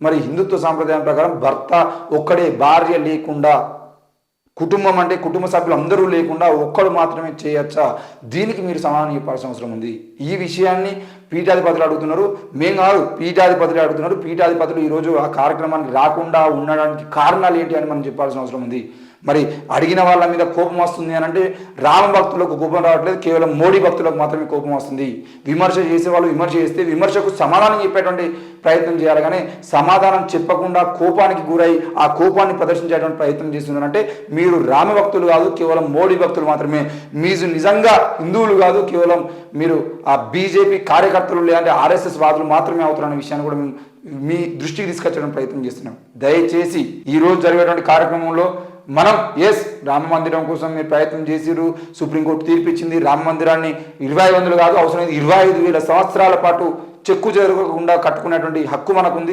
మరి హిందుత్వ సాంప్రదాయం ప్రకారం భర్త ఒక్కడే, భార్య లేకుండా, కుటుంబం అంటే కుటుంబ సభ్యులు అందరూ లేకుండా ఒక్కడు మాత్రమే చేయొచ్చా? దీనికి మీరు సమాధానం చెప్పాల్సిన అవసరం ఉంది. ఈ విషయాన్ని పీఠాధిపతులు అడుగుతున్నారు, మేం కాదు, పీఠాధిపతులు అడుగుతున్నారు. పీఠాధిపతులు ఈరోజు ఆ కార్యక్రమానికి రాకుండా ఉండడానికి కారణాలు ఏంటి అని మనం చెప్పాల్సిన అవసరం ఉంది. మరి అడిగిన వాళ్ళ మీద కోపం వస్తుంది అని అంటే రామ భక్తులకు కోపం రావట్లేదు, కేవలం మోడీ భక్తులకు మాత్రమే కోపం వస్తుంది. విమర్శ చేసే వాళ్ళు విమర్శ చేస్తే విమర్శకు సమాధానం చెప్పేటువంటి ప్రయత్నం చేయాలి, కానీ సమాధానం చెప్పకుండా కోపానికి గురై ఆ కోపాన్ని ప్రదర్శించేటువంటి ప్రయత్నం చేస్తున్నారంటే మీరు రామ భక్తులు కాదు, కేవలం మోడీ భక్తులు మాత్రమే. మీరు నిజంగా హిందువులు కాదు, కేవలం మీరు ఆ బీజేపీ కార్యకర్తలు లేదంటే ఆర్ఎస్ఎస్ వాదులు మాత్రమే అవుతారనే విషయాన్ని కూడా మేము మీ దృష్టికి తీసుకొచ్చడానికి ప్రయత్నం చేస్తున్నాం. దయచేసి ఈరోజు జరిగేటువంటి కార్యక్రమంలో మనం రామ మందిరం కోసం మీరు ప్రయత్నం చేసిరు, సుప్రీంకోర్టు తీర్పిచ్చింది. రామ మందిరాన్ని 2500 కాదు, అవసరమైతే 25,000 సంవత్సరాల పాటు చెక్కు జరగకుండా కట్టుకునేటువంటి హక్కు మనకుంది.